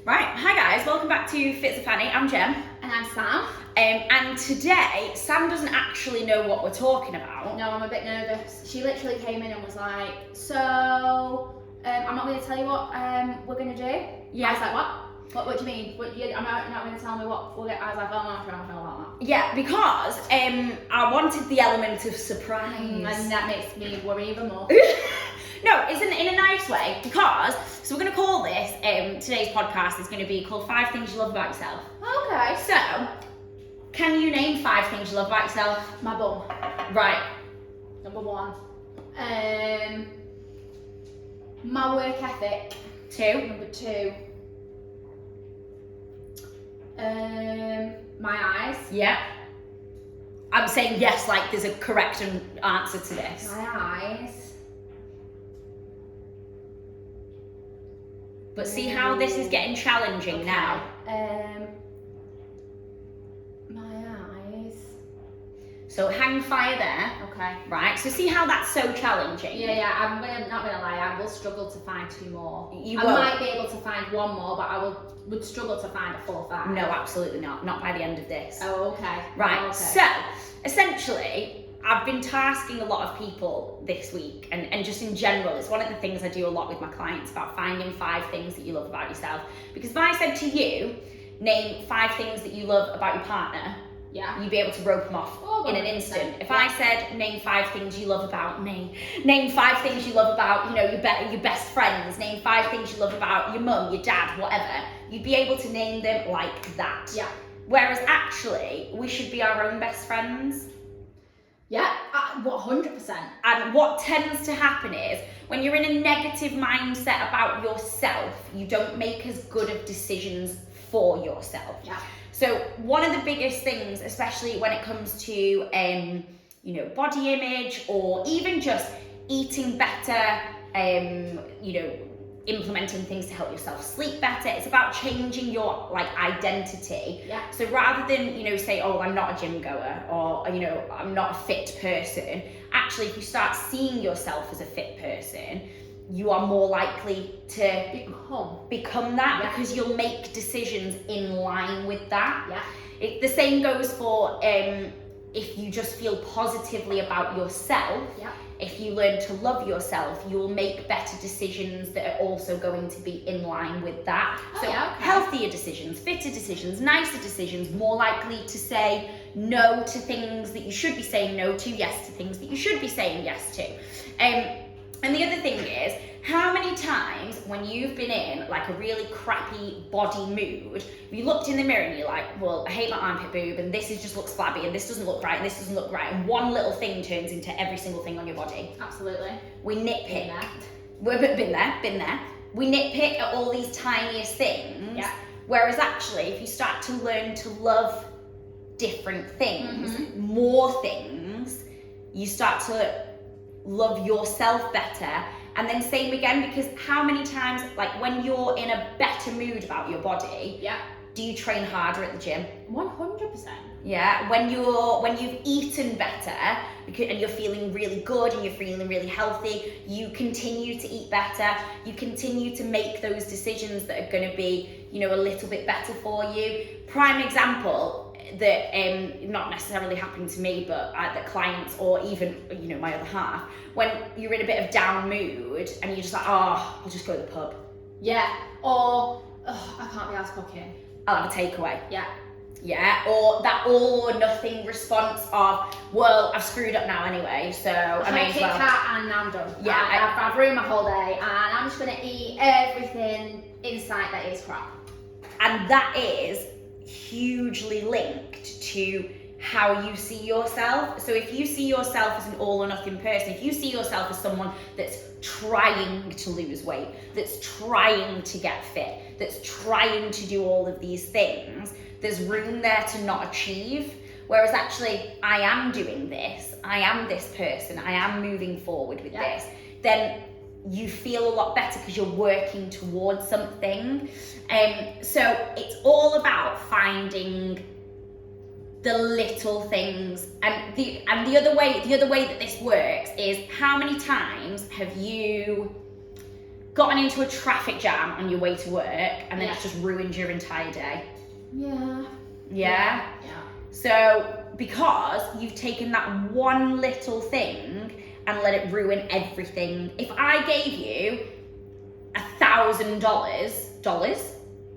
Right, hi guys, welcome back to Fits of Fanny. I'm Jem. And I'm Sam. And today, Sam doesn't actually know what we're talking about. No, I'm a bit nervous. She literally came in and was like, so, I'm not going to tell you what we're going to do. Yeah. I was like, what do you mean? I'm not going to tell me what we're going to... I was like, oh, I'm not sure how I feel about that. Yeah, because I wanted the element of surprise. And that makes me worry even more. No, it's in a nice way, because, so we're going to call this, today's podcast is going to be called 5 Things You Love About Yourself. Okay. So, can you name 5 things you love about yourself? My bum. Right. Number 1. My work ethic. 2. Number 2. My eyes. Yeah. I'm saying yes, like there's a correct answer to this. My eyes. But see how this is getting challenging Okay. now. My eyes. So hang fire there, Okay. right? So see how that's so challenging. Yeah. I'm not gonna lie. I will struggle to find 2 more. You I won't. might be able to find 1 more, but I would struggle to find a full 5. No, absolutely not. Not by the end of this. Oh, okay. Right. Okay. So essentially, I've been tasking a lot of people this week, and just in general, it's one of the things I do a lot with my clients about finding 5 things that you love about yourself. Because if I said to you, name 5 things that you love about your partner, Yeah. you'd be able to rope them off in an 100%. instant. If Yeah. I said, name 5 things you love about me, name 5 things you love about, your best friends, name 5 things you love about your mum, your dad, whatever, you'd be able to name them like that. Yeah. Whereas actually, we should be our own best friends. Yeah. 100%. And what tends to happen is, when you're in a negative mindset about yourself, you don't make as good of decisions for yourself. Yeah. So one of the biggest things, especially when it comes to, body image, or even just eating better, implementing things to help yourself sleep better, it's about changing your identity. Yeah. So rather than, say, oh, I'm not a gym goer, or, I'm not a fit person, actually, if you start seeing yourself as a fit person, you are more likely to become that, Yeah. because you'll make decisions in line with that. Yeah. The same goes for if you just feel positively about yourself. Yeah. If you learn to love yourself, you will make better decisions that are also going to be in line with that. Oh, yeah, okay. Healthier decisions, fitter decisions, nicer decisions, more likely to say no to things that you should be saying no to, yes to things that you should be saying yes to. And the other thing is, how many times when you've been in like a really crappy body mood, you looked in the mirror and you're like, well, I hate my armpit boob, and this just looks flabby, and this doesn't look right, and this doesn't look right, and one little thing turns into every single thing on your body. Absolutely. We nitpick. Been there. Been there. We nitpick at all these tiniest things. Yeah. Whereas actually, if you start to learn to love different things, Mm-hmm. more things, you start to love yourself better. And then same again, because how many times, like when you're in a better mood about your body, Yeah. do you train harder at the gym? 100%. Yeah, when you've eaten better and you're feeling really good and you're feeling really healthy, you continue to eat better. You continue to make those decisions that are going to be, a little bit better for you. Prime example that not necessarily happened to me, but that clients, or even my other half, when you're in a bit of down mood and you're just like, oh, I'll just go to the pub. Yeah. Or I can't be arsed cooking. I'll have a takeaway. Yeah. Yeah, or that all or nothing response of, well, I've screwed up now anyway, so I may as Kit well. Kat and now I'm done. Yeah, I've ruined my whole day, and I'm just gonna eat everything in sight that is crap. And that is hugely linked to how you see yourself. So if you see yourself as an all or nothing person, if you see yourself as someone that's trying to lose weight, that's trying to get fit, that's trying to do all of these things, there's room there to not achieve. Whereas actually, I am doing this, I am this person, I am moving forward with this, then you feel a lot better because you're working towards something. So it's all about finding the little things, and the other way that this works is, how many times have you gotten into a traffic jam on your way to work and then Yeah. it's just ruined your entire day? Yeah. Yeah? Yeah. So, because you've taken that one little thing and let it ruin everything. If I gave you $1,000,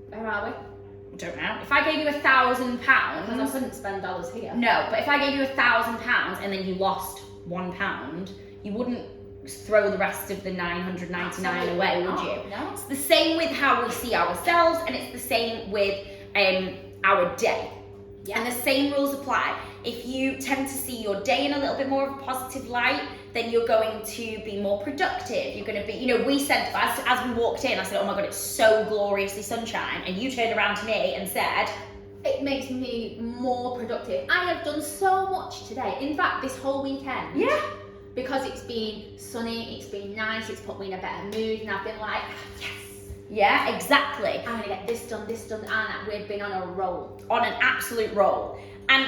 Where are we? I don't know. If I gave you £1,000, Because I couldn't spend dollars here. no, but if I gave you £1,000 and then you lost £1, you wouldn't throw the rest of the 999 away, would you? No. It's the same with how we see ourselves, and it's the same with our day. Yeah. And the same rules apply. If you tend to see your day in a little bit more of a positive light, then you're going to be more productive. You're going to be, you know, we said, as we walked in, I said, oh my God, it's so gloriously sunshine. And you turned around to me and said, It makes me more productive. I have done so much today. In fact, this whole weekend. yeah, Because it's been sunny, it's been nice, it's put me in a better mood, and I've been like, yes, yeah, exactly. I'm gonna get this done, and we've been on a roll. On an absolute roll. And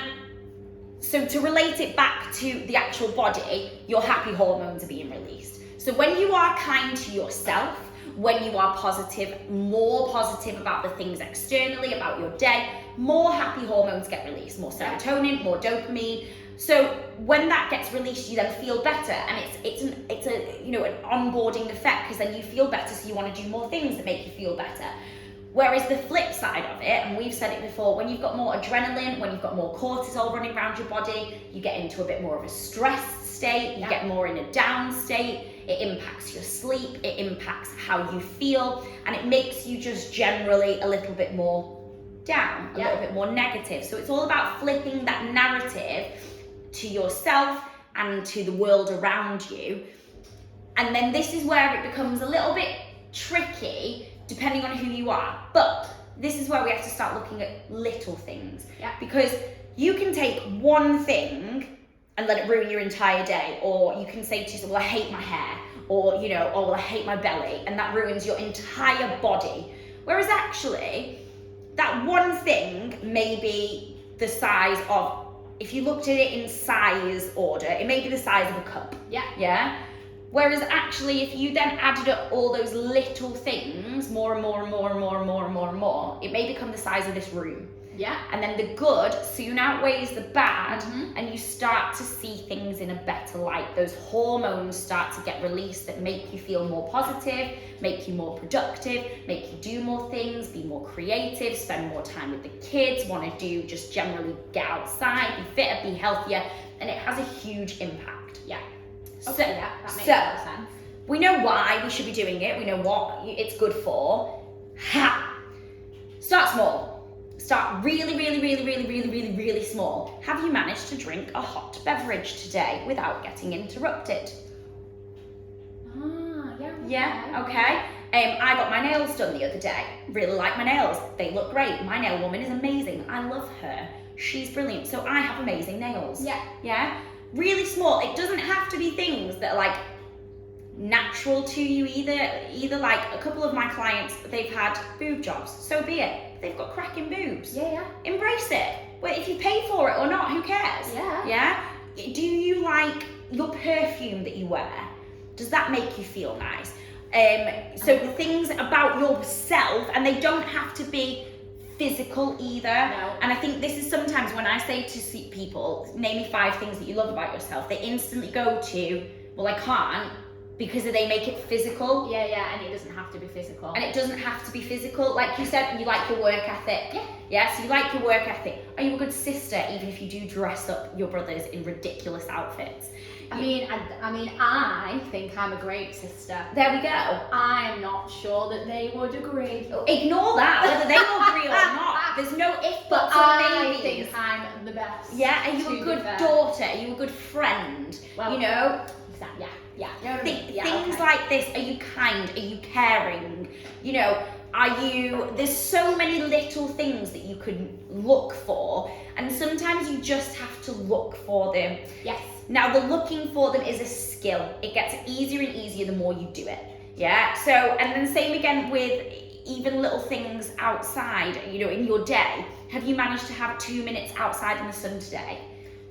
so to relate it back to the actual body, your happy hormones are being released. So when you are kind to yourself, when you are positive, more positive about the things externally, about your day, more happy hormones get released, more serotonin, more dopamine. So when that gets released, you then feel better, and it's a you know, an onboarding effect, because then you feel better, so you want to do more things that make you feel better. Whereas the flip side of it, and we've said it before, when you've got more adrenaline, when you've got more cortisol running around your body, you get into a bit more of a stressed state, you get more in a down state, it impacts your sleep, it impacts how you feel, and it makes you just generally a little bit more down, a little bit more negative. So it's all about flipping that narrative to yourself and to the world around you. And then this is where it becomes a little bit tricky depending on who you are. But this is where we have to start looking at little things. Yeah. Because you can take one thing and let it ruin your entire day, or you can say to yourself, well, I hate my hair, or, you know, oh, well, I hate my belly, and that ruins your entire body. Whereas actually, that one thing may be the size of, if you looked at it in size order, it may be the size of a cup. Yeah. Yeah? Whereas actually, if you then added up all those little things, more and more and more and more and more and more and more, it may become the size of this room. Yeah. And then the good soon outweighs the bad, Mhm. and you start to see things in a better light. Those hormones start to get released that make you feel more positive, make you more productive, make you do more things, be more creative, spend more time with the kids, want to do, just generally get outside, be fitter, be healthier, and it has a huge impact. Yeah. So, Okay, yeah, that makes so a lot of sense. we know why we should be doing it, we know what it's good for. Ha! Start small. Start really, really, really, really, really, really, really small. Have you managed to drink a hot beverage today without getting interrupted? Ah, yeah. Yeah, okay. I got my nails done the other day. Really like my nails. They look great. My nail woman is amazing. I love her. She's brilliant. So I have amazing nails. Yeah. Yeah? Really small. It doesn't have to be things that are like natural to you either. Like a couple of my clients, they've had boob jobs. So be it. They've got cracking boobs. Yeah. Embrace it. Well, if you pay for it or not, who cares? Yeah. Yeah? Do you like your perfume that you wear? Does that make you feel nice? So the things about yourself, and they don't have to be physical either. No. And I think this is sometimes when I say to people, name me 5 things that you love about yourself, they instantly go to, well, I can't, because they make it physical. Yeah, and it doesn't have to be physical. And it doesn't have to be physical. Like you said, you like your work ethic. Yeah. Yeah, so you like your work ethic. Are you a good sister, even if you do dress up your brothers in ridiculous outfits? I mean, I think I'm a great sister. There we go. I'm not sure that they would agree. Ignore that, whether they will agree or not. There's no if, But buts, or I maybes. think I'm the best. Yeah, are you to a be good fair. daughter? Are you a good friend? Well, you know? Yeah. You know what I mean? Yeah, Things okay. like this. Are you kind? Are you caring? You know, there's so many little things that you could look for, and sometimes you just have to look for them. Yes. Now, the looking for them is a skill. It gets easier and easier the more you do it. Yeah. So, and then same again with even little things outside, you know, in your day. Have you managed to have 2 minutes outside in the sun today?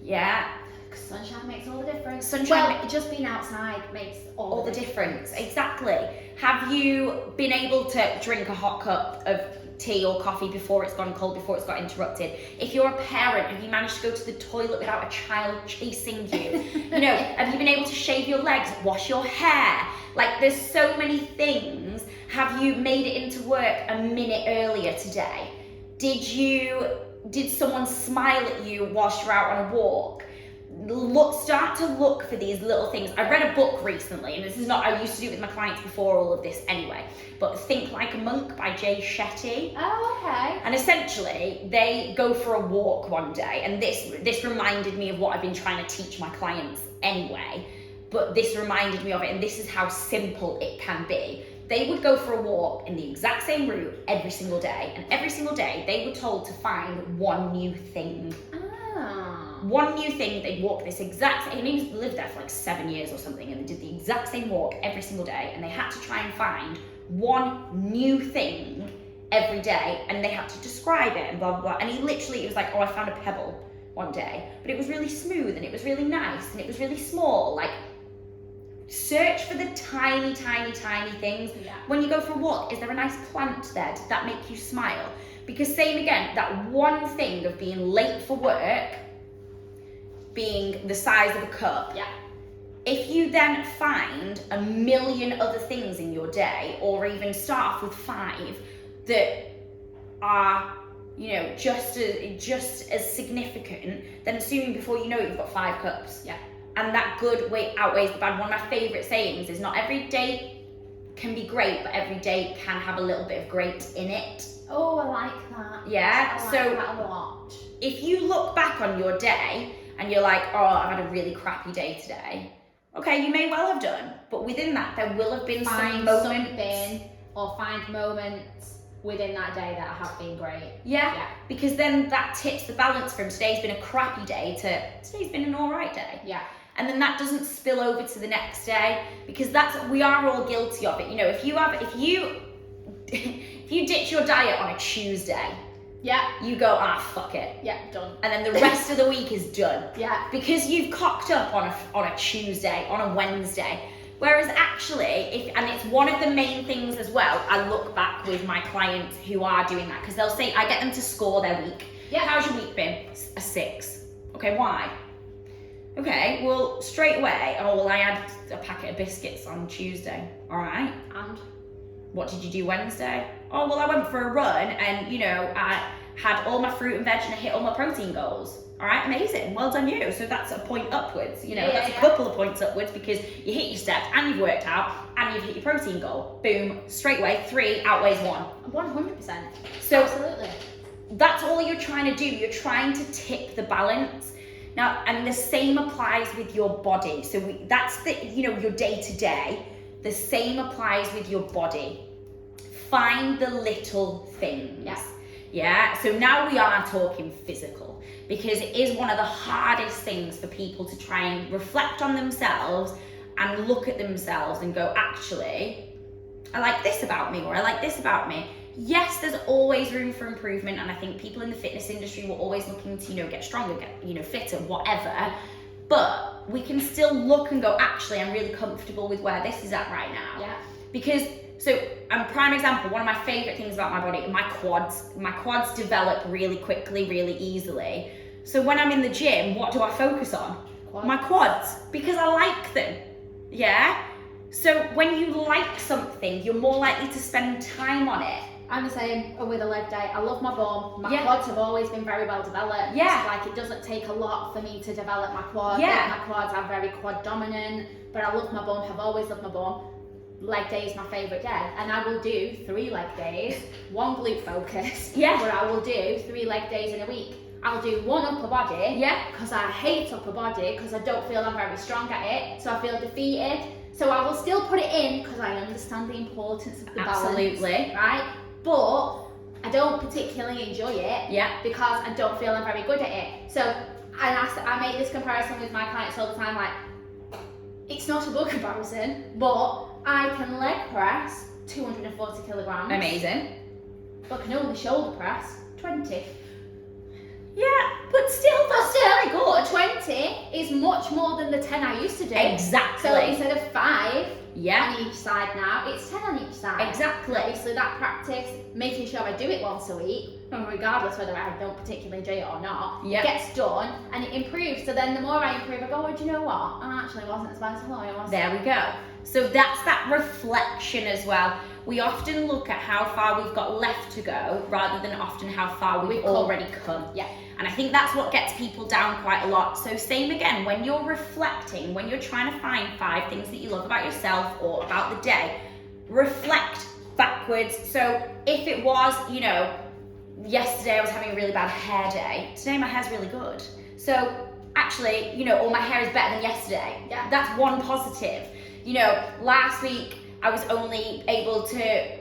Yeah. Because sunshine makes all the difference. Sunshine Well, just being outside makes all the difference. Exactly. Have you been able to drink a hot cup of tea or coffee before it's gone cold, before it's got interrupted? If you're a parent, have you managed to go to the toilet without a child chasing you? You know, have you been able to shave your legs, wash your hair? Like, there's so many things. Have you made it into work a minute earlier today? Did someone smile at you whilst you're out on a walk? Start to look for these little things. I read a book recently, and this is not, I used to do it with my clients before all of this anyway, but Think Like a Monk by Jay Shetty. Oh, okay. And essentially, they go for a walk one day, and this reminded me of what I've been trying to teach my clients anyway, but this reminded me of it, and this is how simple it can be. They would go for a walk in the exact same route every single day, and every single day they were told to find one new thing. One new thing. They'd walk this exact same, he lived there for like 7 years or something, and they did the exact same walk every single day, and they had to try and find one new thing every day, and they had to describe it and blah blah blah. And he literally, it was like, oh, I found a pebble one day, but it was really smooth and it was really nice and it was really small. Like, search for the tiny things. Yeah. When you go for a walk, is there a nice plant there? Did that make you smile? Because same again, that one thing of being late for work being the size of a cup. Yeah. If you then find a million other things in your day, or even start off with 5 that are, you know, just as significant, then soon before you know it, you've got 5 cups. Yeah. And that good weight outweighs the bad. One of my favourite sayings is, not every day can be great, but every day can have a little bit of great in it. Oh, I like that. Yeah. I like So that a lot. if you look back on your day and you're like, oh, I've had a really crappy day today. Okay, you may well have done, but within that, there will have been some moments. Something, or find moments within that day that have been great. Yeah, because then that tips the balance from today's been a crappy day to today's been an all right day. Yeah. And then that doesn't spill over to the next day, because we are all guilty of it. You know, if you ditch your diet on a Tuesday, yeah, you go, fuck it. Yeah, done. And then the rest of the week is done. Yeah. Because you've cocked up on a Tuesday, on a Wednesday. Whereas actually, and it's one of the main things as well, I look back with my clients who are doing that, because they'll say, I get them to score their week. Yeah. How's your week been? A 6. Okay, why? Okay, well, straight away, I had a packet of biscuits on Tuesday. All right. And? What did you do Wednesday? Oh, well, I went for a run and, you know, I had all my fruit and veg and I hit all my protein goals. All right, amazing. Well done you. So that's a point upwards, you know, that's a couple of points upwards, because you hit your steps and you've worked out and you've hit your protein goal. Boom, straight away, 3 outweighs 1. 100%. So absolutely. That's all you're trying to do. You're trying to tip the balance. Now, and the same applies with your body. So that's your day to day. The same applies with your body. Find the little things. Yeah. So now we are talking physical, because it is one of the hardest things for people to try and reflect on themselves and look at themselves and go, actually, I like this about me, or I like this about me. Yes, there's always room for improvement, and I think people in the fitness industry were always looking to, get stronger, get, fitter, whatever. But we can still look and go, actually, I'm really comfortable with where this is at right now. Yeah. Because, prime example, one of my favorite things about my body, my quads develop really quickly, really easily. So when I'm in the gym, what do I focus on? My quads, because I like them. Yeah? So when you like something, you're more likely to spend time on it. I'm the same with a leg day. I love my bum. My quads have always been very well developed. Yeah. Like, it doesn't take a lot for me to develop my quads. Yeah. My quads are very quad dominant, but I love my bum, have always loved my bum. Leg day is my favourite day, and I will do 3 leg days, 1 glute focus. Yeah. Where I will do 3 leg days in a week. I'll do 1 upper body. Yeah. Because I hate upper body, because I don't feel I'm very strong at it, so I feel defeated. So I will still put it in, because I understand the importance of the Absolutely. balance. Right? But I don't particularly enjoy it. Yeah. Because I don't feel I'm very good at it. So I make this comparison with my clients all the time, like, it's not a good comparison, but I can leg press 240 kilograms. Amazing. But can only shoulder press 20. Yeah, but still, that's very good. 20 is much more than the 10 I used to do. Exactly. So instead of 5 Yeah. on each side now, it's 10 on each side. Exactly. Obviously, that practice, making sure I do it once a week, regardless whether I don't particularly enjoy it or not, Yeah. it gets done and it improves. So then the more I improve, I go, oh, do you know what? I actually wasn't as bad as I thought I was. There we go. So that's that reflection as well. We often look at how far we've got left to go rather than often how far we've already come. Yeah. And I think that's what gets people down quite a lot. So same again, when you're reflecting, when you're trying to find 5 things that you love about yourself or about the day, reflect backwards. So if it was, you know, yesterday I was having a really bad hair day, today my hair's really good. So actually, you know, or my hair is better than yesterday. Yeah. That's one positive. You know, last week I was only able to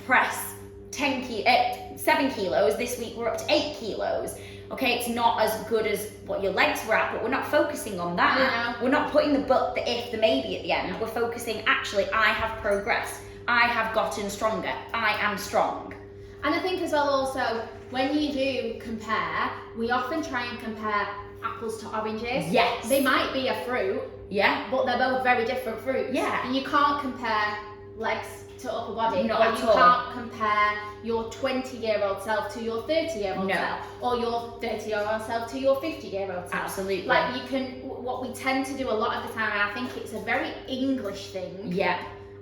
press 7 kilos. This week we're up to 8 kilos. Okay, it's not as good as what your legs were at, but we're not focusing on that. No. We're not putting the but, the if, the maybe at the end. We're focusing, actually, I have progressed. I have gotten stronger. I am strong. And I think as well also, when you do compare, we often try and compare apples to oranges. Yes. They might be a fruit, Yeah. but they're both very different fruits. Yeah. And you can't compare legs to upper body. Not or at you all. can't compare your 20-year-old self to your 30-year-old No. self. Or your 30-year-old self to your 50-year-old self. Absolutely. Like you can, what we tend to do a lot of the time, and I think it's a very English thing. Yeah.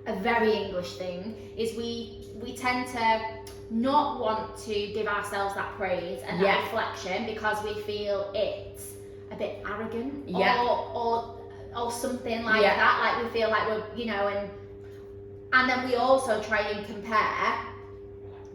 A very English thing, is we tend to not want to give ourselves that praise and that reflection because we feel it's a bit arrogant or something like that. Like we feel like we're, you know, and then we also try and compare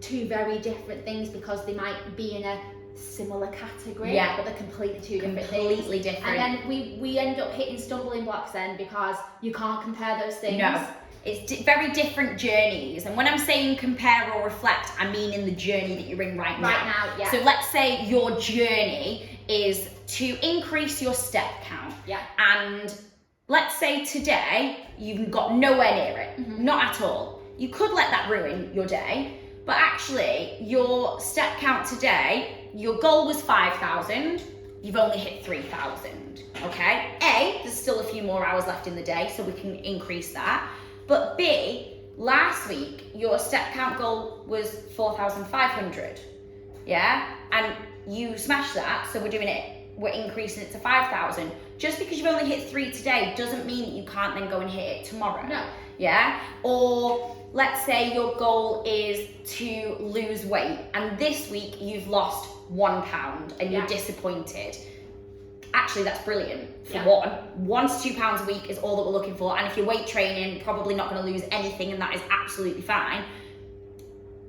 2 very different things because they might be in a similar category, but they're completely 2 different things. Completely different. And then we end up hitting stumbling blocks then because you can't compare those things. No. It's very different journeys. And when I'm saying compare or reflect, I mean in the journey that you're in right now. Right now, yeah. So let's say your journey is to increase your step count. Yeah. And let's say today you've got nowhere near it. Not at all. You could let that ruin your day. But actually, your step count today, your goal was 5,000. You've only hit 3,000. Okay? A, there's still a few more hours left in the day, so we can increase that. But B, last week, your step count goal was 4,500, yeah? And you smashed that, so we're increasing it to 5,000. Just because you've only hit 3 today doesn't mean that you can't then go and hit it tomorrow. No. Yeah? Or let's say your goal is to lose weight, and this week you've lost 1 pound and you're disappointed. Actually, that's brilliant. For 1 to 2 pounds a week is all that we're looking for. And if you're weight training, probably not going to lose anything, and that is absolutely fine.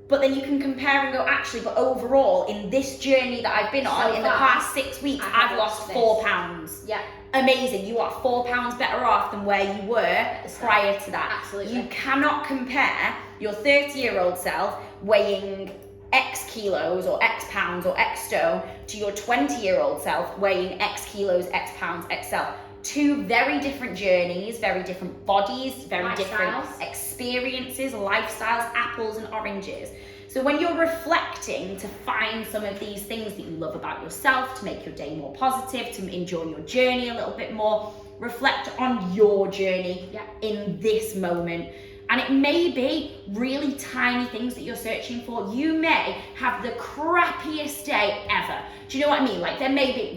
But then you can compare and go, actually, but overall, in this journey that I've been on, in the past 6 weeks, I've lost 4 pounds. Yeah. Amazing. You are 4 pounds better off than where you were prior to that. Absolutely. You cannot compare your 30-year-old self weighing X kilos or X pounds or X stone to your 20-year-old self weighing X kilos, X pounds, X self. 2 very different journeys, very different bodies, very different experiences, lifestyles, apples and oranges. So when you're reflecting to find some of these things that you love about yourself, to make your day more positive, to enjoy your journey a little bit more, reflect on your journey in this moment. And it may be really tiny things that you're searching for. You may have the crappiest day ever. Do you know what I mean? Like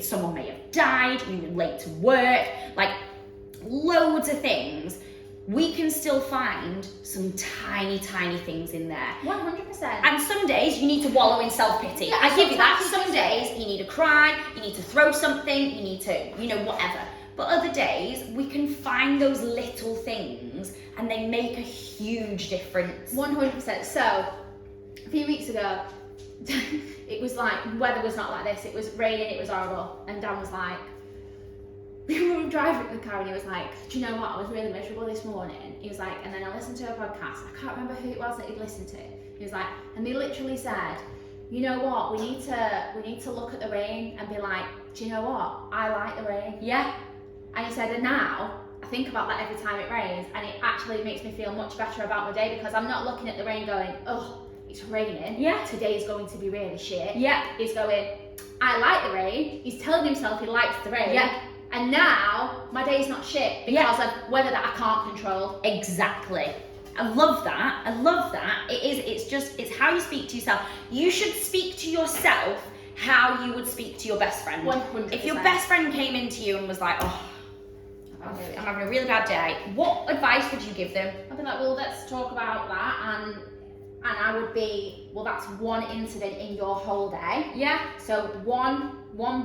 someone may have died, you were late to work, like loads of things. We can still find some tiny things in there. 100%. And some days you need to wallow in self-pity. Yeah, I give you that. Some days you need to cry, you need to throw something, you need to, whatever. But other days, we can find those little things and they make a huge difference. 100%. So, a few weeks ago, it was like, weather was not like this. It was raining, it was horrible. And Dan was like, we were driving in the car and he was like, do you know what? I was really miserable this morning. He was like, and then I listened to a podcast. I can't remember who it was that he'd listened to. He was like, and they literally said, you know what? We need to look at the rain and be like, do you know what? I like the rain. Yeah. And he said, and now I think about that every time it rains, and it actually makes me feel much better about my day because I'm not looking at the rain going, oh, it's raining. Yeah. Today's going to be really shit. Yeah. It's going, I like the rain. He's telling himself he likes the rain. Yeah. And now my day's not shit because of weather that I can't control. Exactly. I love that. I love that. It's how you speak to yourself. You should speak to yourself how you would speak to your best friend. 100%. If your best friend came into you and was like, oh, I'm having a really bad day, what advice would you give them? I'd be like, well, let's talk about that, and I would be, well, that's one incident in your whole day. Yeah. So one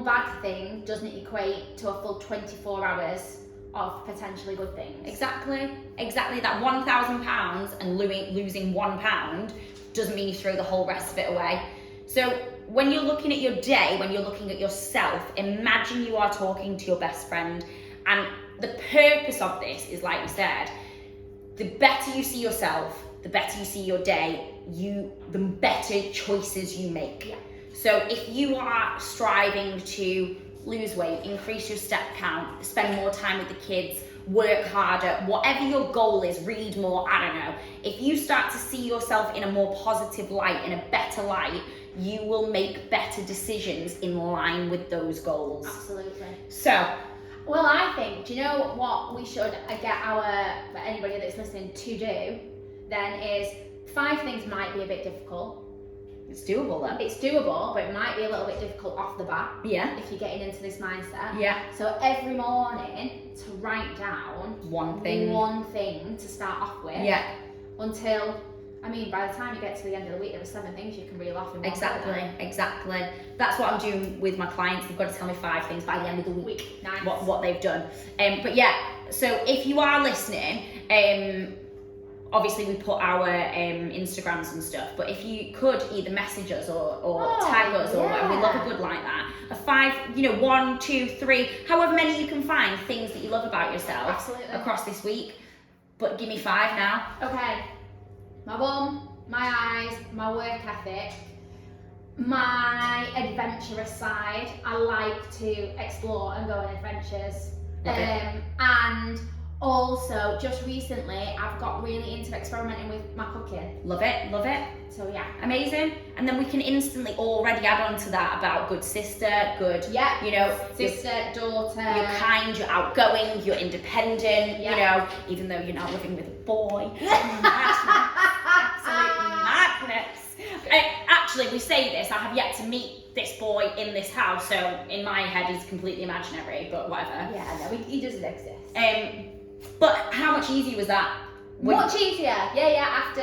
bad thing doesn't equate to a full 24 hours of potentially good things. Exactly. That £1,000 and losing £1 doesn't mean you throw the whole rest of it away. So when you're looking at your day, when you're looking at yourself, imagine you are talking to your best friend. And the purpose of this is, like you said, the better you see yourself, the better you see your day, the better choices you make. Yeah. So if you are striving to lose weight, increase your step count, spend more time with the kids, work harder, whatever your goal is, read more, I don't know. If you start to see yourself in a more positive light, in a better light, you will make better decisions in line with those goals. Absolutely. So, well, I think, do you know what we should get anybody that's listening to do then is 5 things might be a bit difficult. it's doable then. It's doable, but it might be a little bit difficult off the bat. Yeah. If you're getting into this mindset. Yeah. So every morning to write down One thing to start off with. Yeah. Until, I mean, by the time you get to the end of the week, there are 7 things you can reel off in one Exactly. That's what I'm doing with my clients. They've got to tell me 5 things by the end of the week. Nice. What they've done. But yeah, so if you are listening, obviously we put our Instagrams and stuff, but if you could either message us or tag us or whatever, we love a good like that. A 5, 1, 2, 3, however many you can find things that you love about yourself. Absolutely. Across this week. But give me 5 now. Okay. My bum, my eyes, my work ethic, my adventurous side. I like to explore and go on adventures. Love it. And also, just recently, I've got really into experimenting with my cooking. Love it. So yeah. Amazing. And then we can instantly already add on to that about good sister, good, sister, daughter. You're kind, you're outgoing, you're independent, Yeah. even though you're now living with a boy. Absolute madness. Actually, we say this, I have yet to meet this boy in this house, so in my head he's completely imaginary, but whatever. Yeah, no, he doesn't exist. But how much easier was that? Much easier. After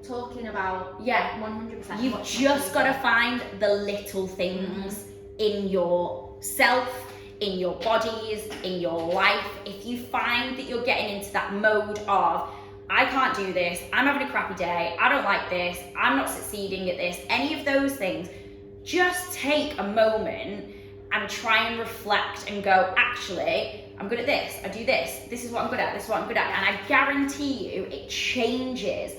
talking about 100%. You've just got to find the little things in yourself, in your bodies, in your life. If you find that you're getting into that mode of, I can't do this, I'm having a crappy day, I don't like this, I'm not succeeding at this, any of those things, just take a moment and try and reflect and go, actually, I'm good at this, I do this is what I'm good at, this is what I'm good at. And I guarantee you it changes,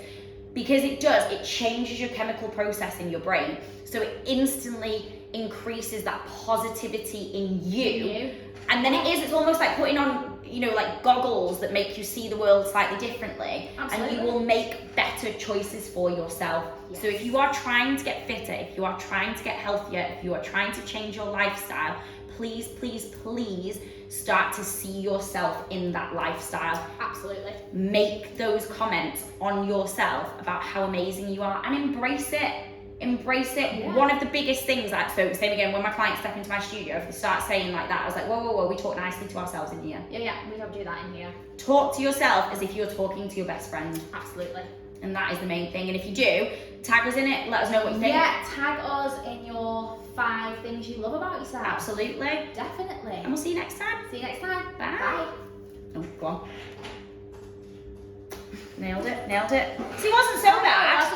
because it does, it changes your chemical process in your brain. So it instantly increases that positivity in you. And then it's almost like putting on, like goggles that make you see the world slightly differently. Absolutely. And you will make better choices for yourself. Yes. So if you are trying to get fitter, if you are trying to get healthier, if you are trying to change your lifestyle, please start to see yourself in that lifestyle. Absolutely. Make those comments on yourself about how amazing you are and embrace it. Yeah. One of the biggest things, so same again, when my clients step into my studio, if they start saying like that, I was like, whoa, we talk nicely to ourselves in here. Yeah, we don't do that in here. Talk to yourself as if you're talking to your best friend. Absolutely. And that is the main thing. And if you do, tag us in it, let us know what you think. Yeah, tag us in your 5 things you love about yourself. Absolutely. Definitely. And we'll see you next time. See you next time. Bye. Oh, go on. Nailed it. See, it wasn't so bad.